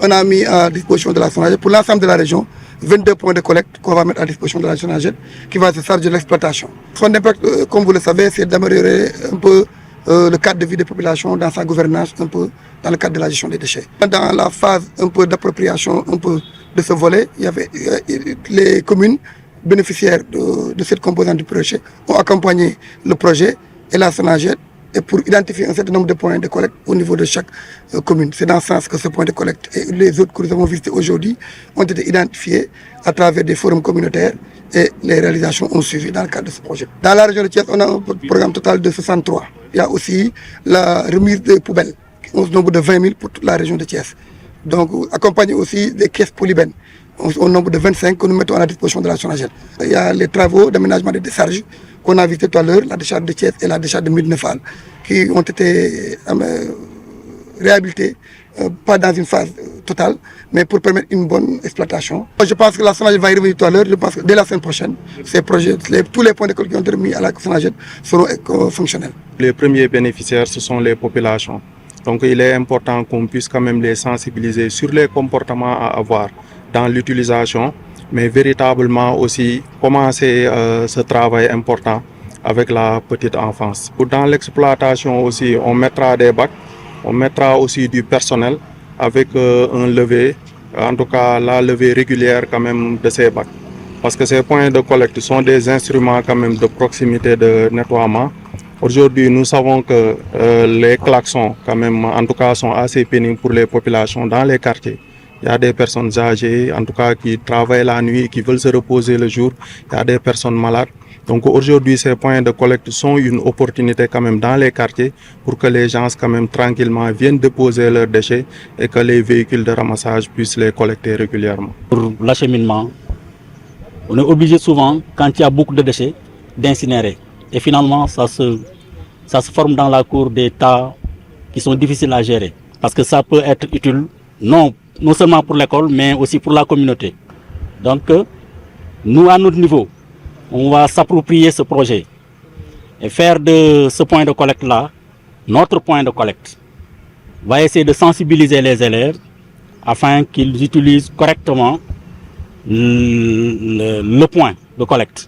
On a mis à disposition de la SONAGED pour l'ensemble de la région 22 points de collecte qu'on va mettre à disposition de la SONAGED qui va se charger de l'exploitation. Son impact, comme vous le savez, c'est d'améliorer un peu le cadre de vie des populations dans sa gouvernance, un peu dans le cadre de la gestion des déchets. Dans la phase un peu d'appropriation un peu de ce volet, il y avait les communes bénéficiaires de cette composante du projet ont accompagné le projet et la SONAGED et pour identifier un certain nombre de points de collecte au niveau de chaque commune. C'est dans ce sens que ce point de collecte et les autres que nous avons visités aujourd'hui ont été identifiés à travers des forums communautaires et les réalisations ont suivi dans le cadre de ce projet. Dans la région de Thiès, on a un programme total de 63. Il y a aussi la remise des poubelles, au nombre de 20 000 pour toute la région de Thiès. Donc, accompagné aussi des caisses polybènes, au nombre de 25 que nous mettons à la disposition de la SONAGED. Il y a les travaux d'aménagement des décharges qu'on a visités tout à l'heure, la décharge de Thiès et la décharge de Médina-Fall, qui ont été réhabilités, pas dans une phase totale, mais pour permettre une bonne exploitation. Je pense que la SONAGED va y revenir tout à l'heure. Je pense que dès la semaine prochaine, ces projets, tous les points de collecte qui ont été remis à la SONAGED seront fonctionnels. Les premiers bénéficiaires, ce sont les populations. Donc il est important qu'on puisse quand même les sensibiliser sur les comportements à avoir dans l'utilisation, mais véritablement aussi commencer ce travail important avec la petite enfance. Dans l'exploitation aussi, on mettra des bacs, on mettra aussi du personnel avec un levé, en tout cas la levée régulière quand même de ces bacs. Parce que ces points de collecte sont des instruments quand même de proximité de nettoiement. Aujourd'hui, nous savons que les klaxons, quand même, en tout cas, sont assez pénibles pour les populations dans les quartiers. Il y a des personnes âgées, en tout cas, qui travaillent la nuit, qui veulent se reposer le jour. Il y a des personnes malades. Donc aujourd'hui, ces points de collecte sont une opportunité quand même dans les quartiers pour que les gens quand même tranquillement viennent déposer leurs déchets et que les véhicules de ramassage puissent les collecter régulièrement. Pour l'acheminement, on est obligé souvent, quand il y a beaucoup de déchets, d'incinérer. Et finalement, ça se forme dans la cour des tas qui sont difficiles à gérer. Parce que ça peut être utile, non seulement pour l'école, mais aussi pour la communauté. Donc, nous, à notre niveau, on va s'approprier ce projet et faire de ce point de collecte-là notre point de collecte. On va essayer de sensibiliser les élèves afin qu'ils utilisent correctement le point de collecte.